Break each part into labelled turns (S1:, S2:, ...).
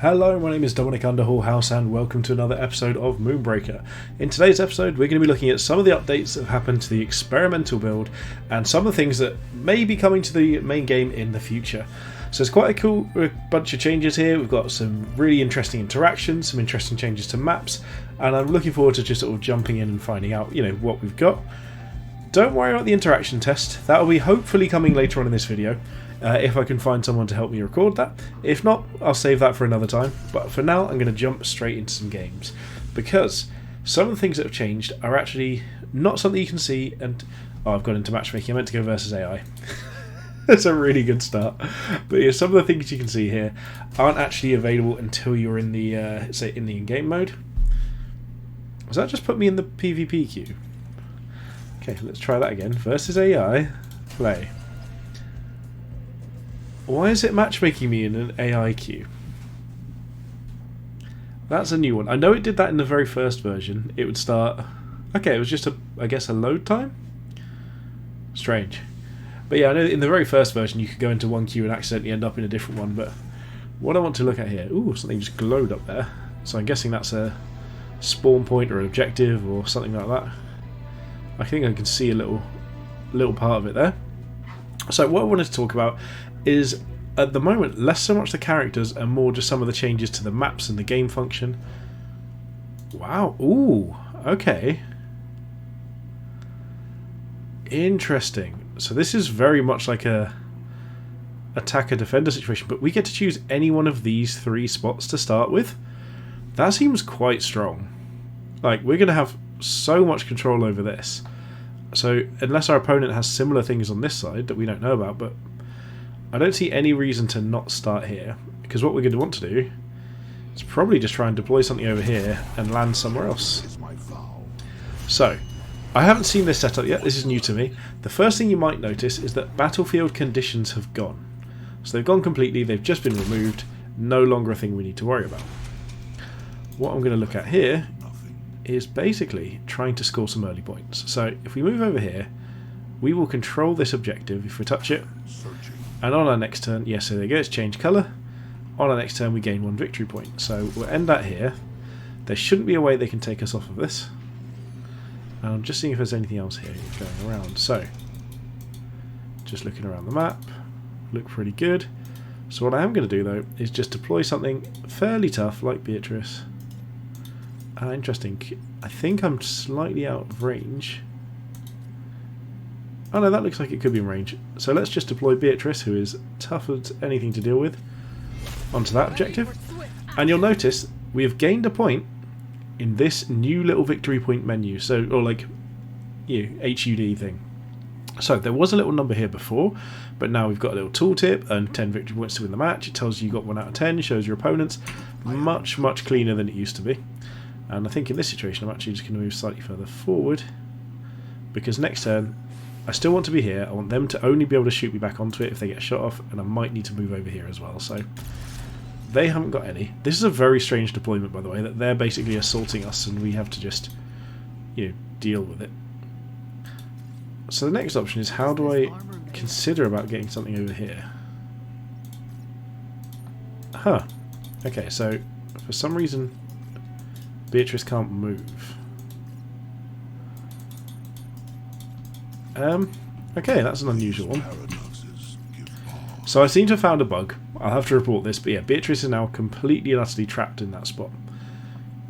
S1: Hello, my name is Dominic Underhallhouse and welcome to another episode of Moonbreaker. In today's episode we're going to be looking at some of the updates that have happened to the experimental build and some of the things that may be coming to the main game in the future. So it's quite a cool bunch of changes here. We've got some really interesting interactions, some interesting changes to maps, and I'm looking forward to just sort of jumping in and finding out, what we've got. Don't worry about the interaction test. That will be hopefully coming later on in this video. If I can find someone to help me record that. If not, I'll save that for another time. But for now, I'm going to jump straight into some games. Because some of the things that have changed are actually not something you can see. And I've gone into matchmaking. I meant to go versus AI. That's a really good start. But yeah, some of the things you can see here aren't actually available until you're in the, say, in the in-game mode. Does that just put me in the PvP queue? Okay, let's try that again. Versus AI, play. Why is it matchmaking me in an AI queue? That's a new one. I know it did that in the very first version. It would start... Okay, it was just, I guess, a load time? Strange. But yeah, I know in the very first version you could go into one queue and accidentally end up in a different one, but what I want to look at here... Ooh, something just glowed up there. So I'm guessing that's a spawn point or an objective or something like that. I think I can see a little part of it there. So what I wanted to talk about is, at the moment, less so much the characters and more just some of the changes to the maps and the game function. Wow, ooh, okay. Interesting. So this is very much like a attacker-defender situation, but we get to choose any one of these three spots to start with. That seems quite strong. Like, we're going to have so much control over this. So, unless our opponent has similar things on this side that we don't know about, but I don't see any reason to not start here, because what we're going to want to do is probably just try and deploy something over here and land somewhere else. So, I haven't seen this setup yet, this is new to me. The first thing you might notice is that battlefield conditions have gone. So they've gone completely, they've just been removed, no longer a thing we need to worry about. What I'm going to look at here is basically trying to score some early points. So if we move over here, we will control this objective if we touch it. And on our next turn, yes, so there you go, it's changed colour. On our next turn we gain 1 victory point. So we'll end that here. There shouldn't be a way they can take us off of this. And I'm just seeing if there's anything else here going around. So, just looking around the map, look pretty good. So what I am going to do though is just deploy something fairly tough like Beatrice. Interesting. I think I'm slightly out of range. Oh no, that looks like it could be in range. So let's just deploy Beatrice, who is tough as anything to deal with, onto that objective. And you'll notice we have gained a point in this new little victory point menu. So, or like, HUD thing. So there was a little number here before, but now we've got a little tooltip and 10 victory points to win the match. It tells you got 1 out of 10, shows your opponents. Much, much cleaner than it used to be. And I think in this situation I'm actually just going to move slightly further forward, because next turn I still want to be here. I want them to only be able to shoot me back onto it if they get shot off, and I might need to move over here as well. So they haven't got any. This is a very strange deployment, by the way, that they're basically assaulting us and we have to just, deal with it. So the next option is, how do I consider about getting something over here? Huh. Okay, so for some reason Beatrice can't move. Okay, that's an unusual one. So I seem to have found a bug. I'll have to report this, but yeah, Beatrice is now completely and utterly trapped in that spot,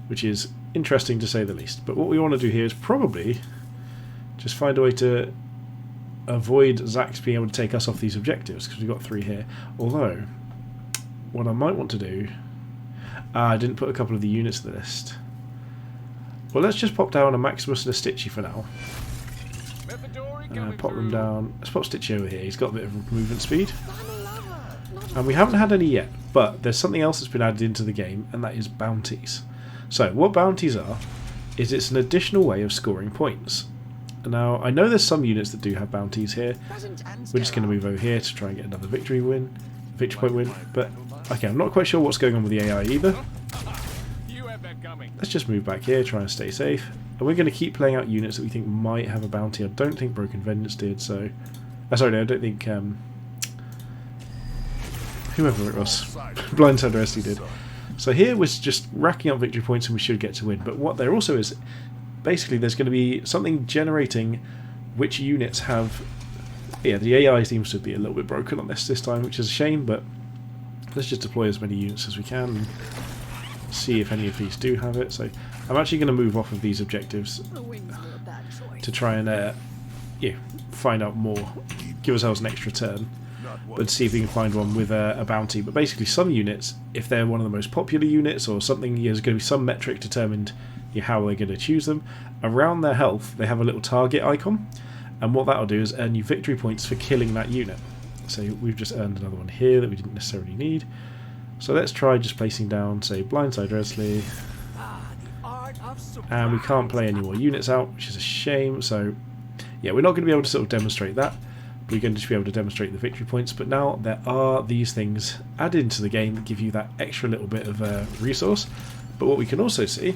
S1: which is interesting to say the least. But what we want to do here is probably just find a way to avoid Zax being able to take us off these objectives, because we've got 3 here. Although, what I might want to do... I didn't put a couple of the units in the list. Well, let's just pop down a Maximus and a Stitchy for now. Pop them down. Let's pop Stitchy over here. He's got a bit of movement speed. And we haven't had any yet, but there's something else that's been added into the game, and that is bounties. So, what bounties are, is it's an additional way of scoring points. Now, I know there's some units that do have bounties here. We're just going to move over here to try and get another victory point win. But, okay, I'm not quite sure what's going on with the AI either. Let's just move back here, try and stay safe. And we're going to keep playing out units that we think might have a bounty. I don't think Broken Vengeance did, so... sorry, no, I don't think... whoever it was. Blindside Resty did. So here we're just racking up victory points and we should get to win. But what there also is, basically there's going to be something generating which units have... Yeah, the AI seems to be a little bit broken on this time, which is a shame, but let's just deploy as many units as we can and see if any of these do have it. So I'm actually going to move off of these objectives to try and find out more, give ourselves an extra turn, but see if we can find one with a bounty. But basically some units, if they're one of the most popular units or something, there's going to be some metric determined how they're going to choose them. Around their health they have a little target icon, and what that'll do is earn you victory points for killing that unit. So we've just earned another one here that we didn't necessarily need. So let's try just placing down, say, Blindside Resley. And we can't play any more units out, which is a shame. So yeah, we're not going to be able to sort of demonstrate that. We're going to just be able to demonstrate the victory points. But now there are these things added into the game that give you that extra little bit of resource. But what we can also see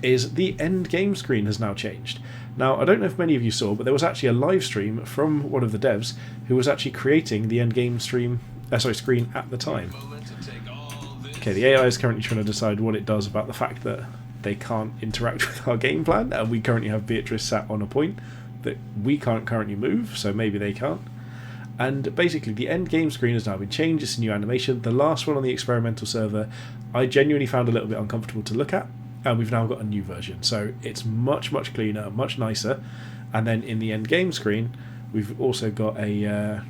S1: is the end game screen has now changed. Now, I don't know if many of you saw, but there was actually a live stream from one of the devs who was actually creating the end game screen at the time. Okay, the AI is currently trying to decide what it does about the fact that they can't interact with our game plan, and we currently have Beatrice sat on a point that we can't currently move, so maybe they can't. And basically the end game screen has now been changed. It's a new animation. The last one on the experimental server I genuinely found a little bit uncomfortable to look at, and we've now got a new version, so it's much cleaner, much nicer. And then in the end game screen we've also got a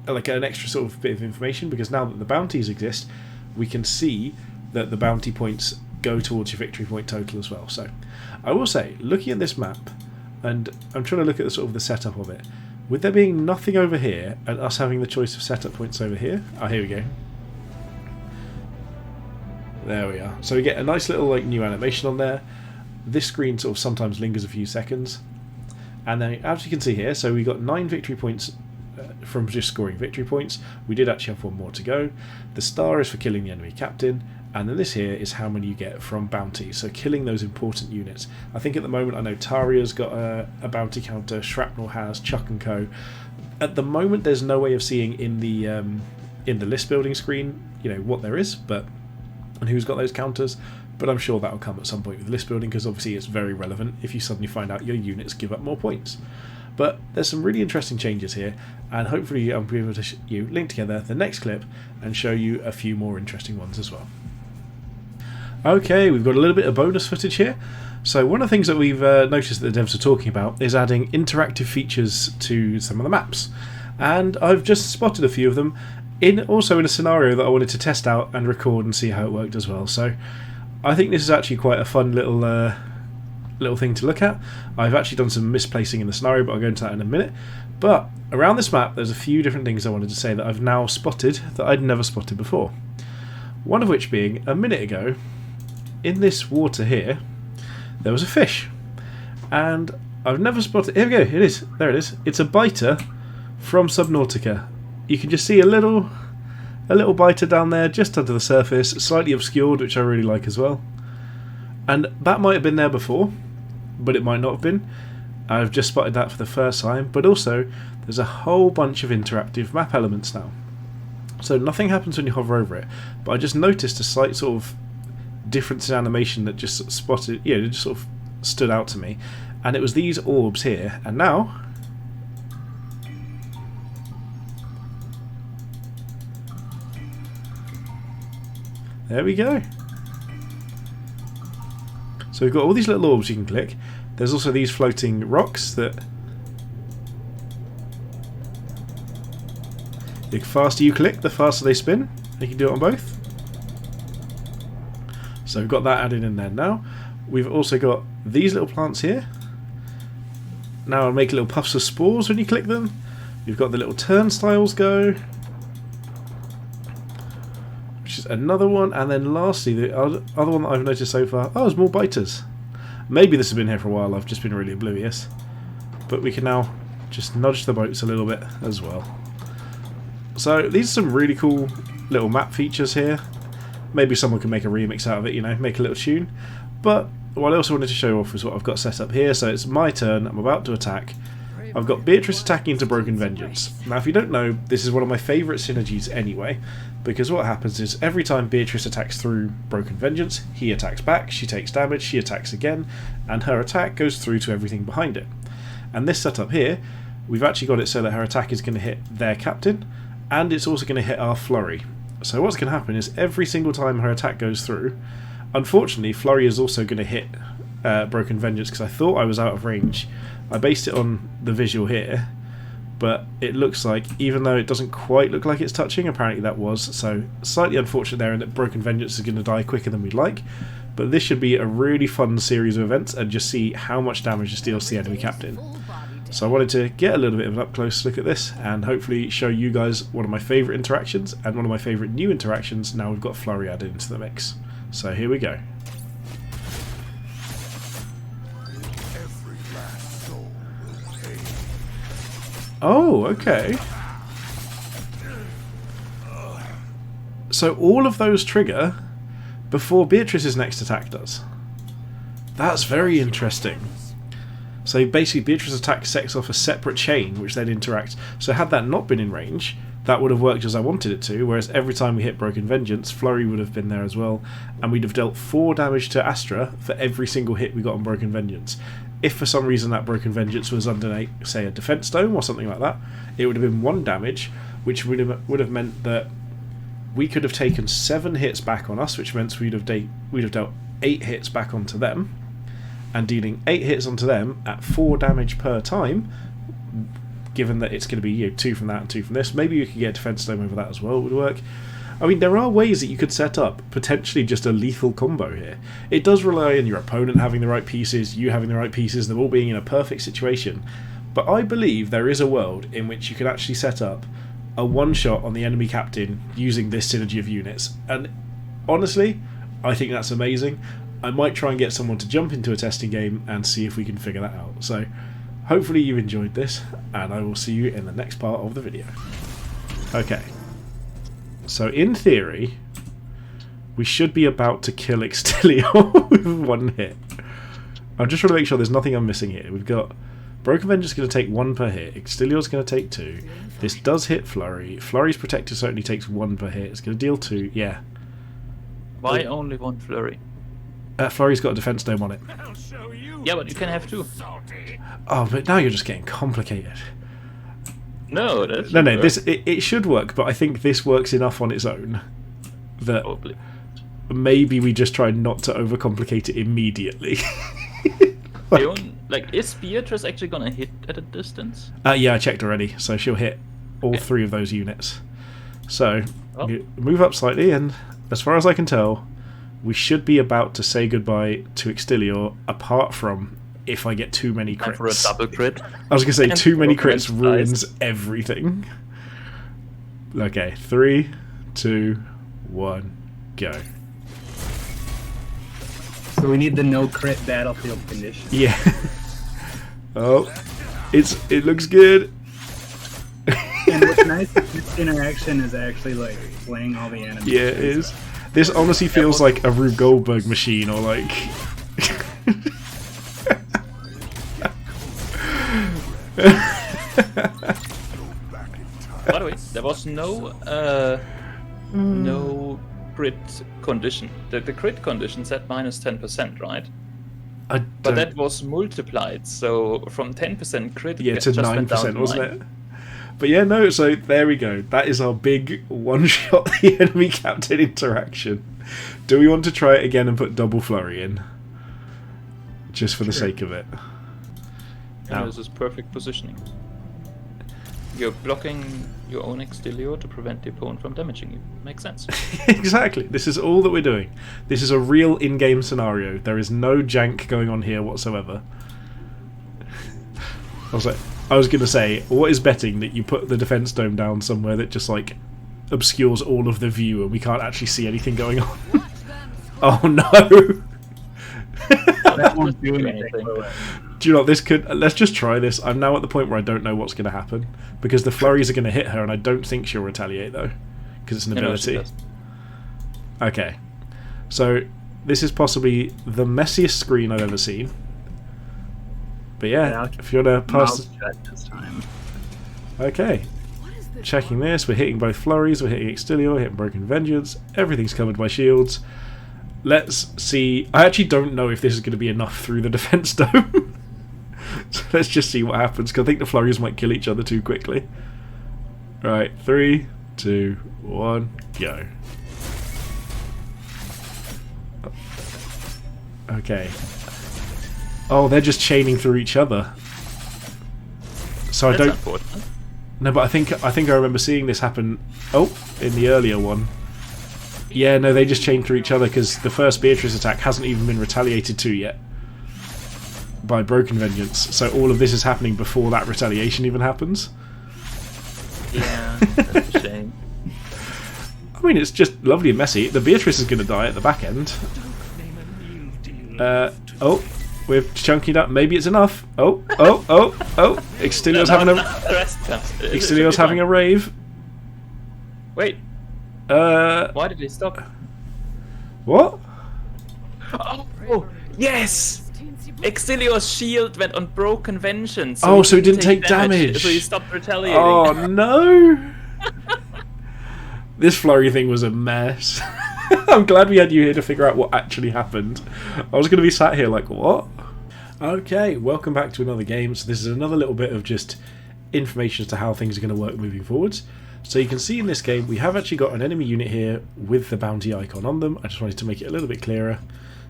S1: like an extra sort of bit of information, because now that the bounties exist we can see that the bounty points go towards your victory point total as well. So I will say, looking at this map, and I'm trying to look at the sort of the setup of it, with there being nothing over here and us having the choice of setup points over here. Oh, here we go. There we are. So we get a nice little like new animation on there. This screen sort of sometimes lingers a few seconds. And then as you can see here, so we got 9 victory points from just scoring victory points. We did actually have one more to go. The star is for killing the enemy captain. And then this here is how many you get from bounties, so killing those important units. I think at the moment I know Taria's got a bounty counter, Shrapnel has, Chuck and Co. At the moment there's no way of seeing in the list building screen, what there is, and who's got those counters, but I'm sure that'll come at some point with list building, because obviously it's very relevant if you suddenly find out your units give up more points. But there's some really interesting changes here, and hopefully I'll be able to link together the next clip and show you a few more interesting ones as well. Okay, we've got a little bit of bonus footage here. So one of the things that we've noticed that the devs are talking about is adding interactive features to some of the maps, and I've just spotted a few of them also in a scenario that I wanted to test out and record and see how it worked as well. So I think this is actually quite a fun little thing to look at. I've actually done some misplacing in the scenario, but I'll go into that in a minute. But around this map there's a few different things I wanted to say that I've now spotted that I'd never spotted before. One of which being, a minute ago in this water here there was a fish, and I've never spotted... Here we go, it is, there it is. It's a biter from Subnautica. You can just see a little biter down there just under the surface, slightly obscured, which I really like as well. And that might have been there before, but it might not have been. I've just spotted that for the first time, but also there's a whole bunch of interactive map elements now. So nothing happens when you hover over it, but I just noticed a slight sort of difference in animation that just it just sort of stood out to me, and it was these orbs here, and now there we go. So we've got all these little orbs you can click. There's also these floating rocks that the faster you click, the faster they spin. You can do it on both. So we've got that added in there now. We've also got these little plants here. Now I'll make little puffs of spores when you click them. You've got the little turnstiles go, which is another one. And then lastly, the other one that I've noticed so far, there's more biters. Maybe this has been here for a while, I've just been really oblivious. But we can now just nudge the boats a little bit as well. So these are some really cool little map features here. Maybe someone can make a remix out of it, make a little tune. But what I also wanted to show off is what I've got set up here. So it's my turn, I'm about to attack. I've got Beatrice attacking into Broken Vengeance. Now, if you don't know, this is one of my favourite synergies anyway, because what happens is every time Beatrice attacks through Broken Vengeance, he attacks back, she takes damage, she attacks again, and her attack goes through to everything behind it. And this setup here, we've actually got it so that her attack is going to hit their captain, and it's also going to hit our flurry. So what's going to happen is every single time her attack goes through, unfortunately flurry is also going to hit Broken Vengeance, because I thought I was out of range. I based it on the visual here, but it looks like, even though it doesn't quite look like it's touching, apparently that was, so slightly unfortunate there, and that Broken Vengeance is going to die quicker than we'd like. But this should be a really fun series of events, and just see how much damage this deals to the enemy captain. So I wanted to get a little bit of an up-close look at this, and hopefully show you guys one of my favourite interactions, and one of my favourite new interactions now we've got Flurry added into the mix. So here we go. Oh, okay. So all of those trigger before Beatrice's next attack does. That's very interesting. So basically Beatrice's attack sets off a separate chain which then interacts. So had that not been in range, that would have worked as I wanted it to, whereas every time we hit Broken Vengeance, Flurry would have been there as well, and we'd have dealt 4 damage to Astra for every single hit we got on Broken Vengeance. If for some reason that Broken Vengeance was under, say, a defense dome or something like that, it would have been 1 damage, which would have meant that we could have taken 7 hits back on us, which meant we'd have dealt 8 hits back onto them, and dealing 8 hits onto them at 4 damage per time, given that it's going to be 2 from that and 2 from this. Maybe you could get a defense dome over that as well, it would work. I mean, there are ways that you could set up potentially just a lethal combo here. It does rely on your opponent having the right pieces, you having the right pieces, them all being in a perfect situation. But I believe there is a world in which you could actually set up a one-shot on the enemy captain using this synergy of units. And honestly, I think that's amazing. I might try and get someone to jump into a testing game and see if we can figure that out. So hopefully you enjoyed this, and I will see you in the next part of the video. Okay. So in theory, we should be about to kill Extilio with 1 hit. I'm just trying to make sure there's nothing I'm missing here. We've got Broken Vengeance is going to take 1 per hit. Extilio's going to take 2. This does hit Flurry. Flurry's Protector certainly takes 1 per hit. It's going to deal 2. Yeah.
S2: Why only 1 Flurry?
S1: Flurry's got a defense dome on it.
S2: Yeah, but you can have 2.
S1: Oh, but now you're just getting complicated.
S2: No, that's
S1: no. It should work, but I think this works enough on its own that
S2: probably.
S1: Maybe we just try not to overcomplicate it immediately.
S2: Is Beatrice actually gonna hit at a distance?
S1: Yeah, I checked already, so she'll hit all 3 of those units. So you move up slightly, and as far as I can tell, we should be about to say goodbye to Extilio, apart from if I get too many crits.
S2: For a double crit.
S1: I was going to say, too many crits ruins everything. Okay, 3, 2, 1, go.
S3: So we need the no crit battlefield condition.
S1: Yeah. Oh, it looks good.
S3: And what's nice is this interaction is actually like playing all the enemies.
S1: Yeah, it is. This honestly feels like a Rube Goldberg machine, or like...
S2: By the way, there was no crit condition. The crit condition said -10%, right? But that was multiplied, so from 10% crit,
S1: yeah, to 9%, wasn't it? But yeah, no. So there we go. That is our big one-shot the enemy captain interaction. Do we want to try it again and put double flurry in, just for the sake of it?
S2: Yeah, this is perfect positioning. You're blocking your own Extilio to prevent the opponent from damaging you. Makes sense. Exactly.
S1: This is all that we're doing. This is a real in-game scenario. There is no jank going on here whatsoever. I was going to say, what is betting that you put the defense dome down somewhere that just like obscures all of the view and we can't actually see anything going on? Oh no!
S3: That won't do anything.
S1: Do you know what, this could... Let's just try this. I'm now at the point where I don't know what's going to happen, because the flurries are going to hit her, and I don't think she'll retaliate, though, because it's an ability. Okay. So, this is possibly the messiest screen I've ever seen. But yeah,
S3: I'll
S1: if you want to pass...
S3: mouth shut this time.
S1: Okay. Checking this, we're hitting both flurries, we're hitting Extilior, we're hitting Broken Vengeance, everything's covered by shields. Let's see. I actually don't know if this is going to be enough through the defense dome. So let's just see what happens, because I think the flurries might kill each other too quickly. Right, 3, 2, 1, go. Okay. Oh, they're just chaining through each other. So I don't...
S2: Important.
S1: No, but I think I remember seeing this happen. Oh, in the earlier one. Yeah, no, they just chain through each other because the first Beatrice attack hasn't even been retaliated to yet by Broken Vengeance. So all of this is happening before that retaliation even happens.
S2: Yeah, that's a shame.
S1: I mean, it's just lovely and messy. The Beatrice is going to die at the back end. Oh, we're chunking it up. Maybe it's enough. Oh. Extilior's having a rave.
S2: Wait. Why did he stop?
S1: What?
S2: Oh, yes! Extilior's shield went on Broken Vengeance.
S1: So he didn't take damage.
S2: So he stopped retaliating.
S1: Oh no! This flurry thing was a mess. I'm glad we had you here to figure out what actually happened. I was going to be sat here like, what? Okay, welcome back to another game. So this is another little bit of just information as to how things are going to work moving forwards. So you can see in this game we have actually got an enemy unit here with the bounty icon on them. I just wanted to make it a little bit clearer.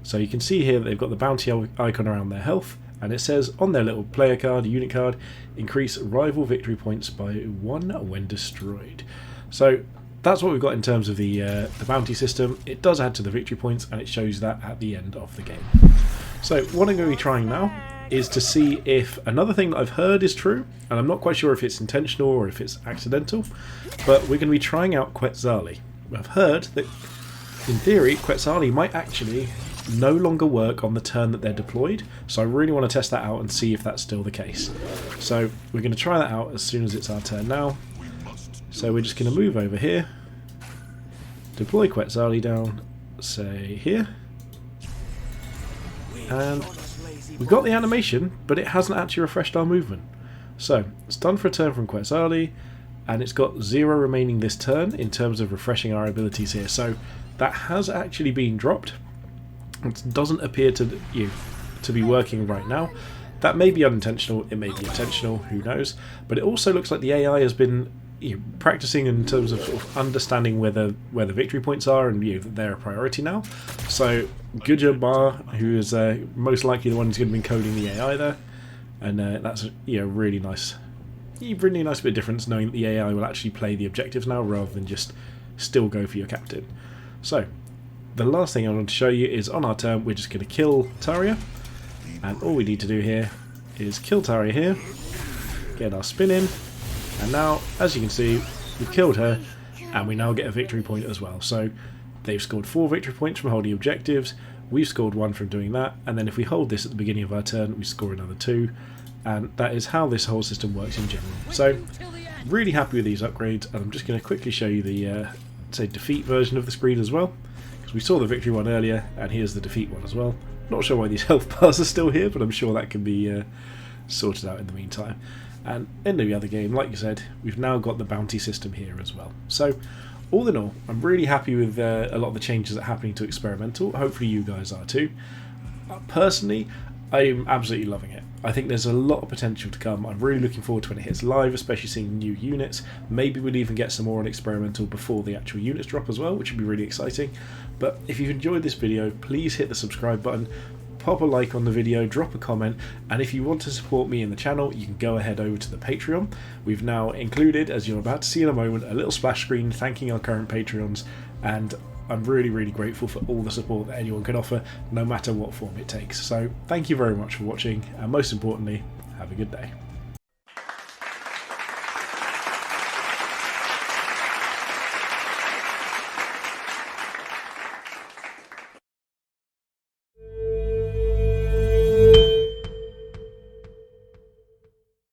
S1: So you can see here that they've got the bounty icon around their health, and it says on their little player card, unit card, increase rival victory points by 1 when destroyed. So that's what we've got in terms of the bounty system. It does add to the victory points, and it shows that at the end of the game. So what I'm going to be trying now is to see if another thing that I've heard is true, and I'm not quite sure if it's intentional or if it's accidental, but we're going to be trying out Quetzali. I've heard that, in theory, Quetzali might actually no longer work on the turn that they're deployed, so I really want to test that out and see if that's still the case. So we're going to try that out as soon as it's our turn now. So we're just going to move over here, deploy Quetzali down, say here, and we've got the animation, but it hasn't actually refreshed our movement. So it's done for a turn from Quetzali, and it's got 0 remaining this turn in terms of refreshing our abilities here. So that has actually been dropped. It doesn't appear to be working right now. That may be unintentional, it may be intentional, who knows. But it also looks like the AI has been practicing in terms of, sort of understanding where the victory points are, and that they're a priority now. So good job, Bar, who is most likely the one who's going to be coding the AI there, and that's really nice bit of difference knowing that the AI will actually play the objectives now rather than just still go for your captain. So the last thing I want to show you is on our turn we're just going to kill Taria, and all we need to do here is kill Taria here, get our spin in, and now as you can see we've killed her, and we now get a victory point as well. So they've scored 4 victory points from holding objectives, we've scored 1 from doing that, and then if we hold this at the beginning of our turn we score another 2, and that is how this whole system works in general. So really happy with these upgrades, and I'm just going to quickly show you the say defeat version of the screen as well, because we saw the victory one earlier and here's the defeat one as well. Not sure why these health bars are still here, but I'm sure that can be sorted out in the meantime. And in the other game, like you said, we've now got the bounty system here as well. So all in all, I'm really happy with a lot of the changes that are happening to Experimental. Hopefully you guys are too. Personally, I'm absolutely loving it. I think there's a lot of potential to come. I'm really looking forward to when it hits live, especially seeing new units. Maybe we'll even get some more on Experimental before the actual units drop as well, which would be really exciting. But if you've enjoyed this video, please hit the subscribe button, pop a like on the video, drop a comment, and if you want to support me in the channel, you can go ahead over to the Patreon. We've now included, as you're about to see in a moment, a little splash screen thanking our current Patreons, and I'm really, really grateful for all the support that anyone can offer, no matter what form it takes. So thank you very much for watching, and most importantly, have a good day.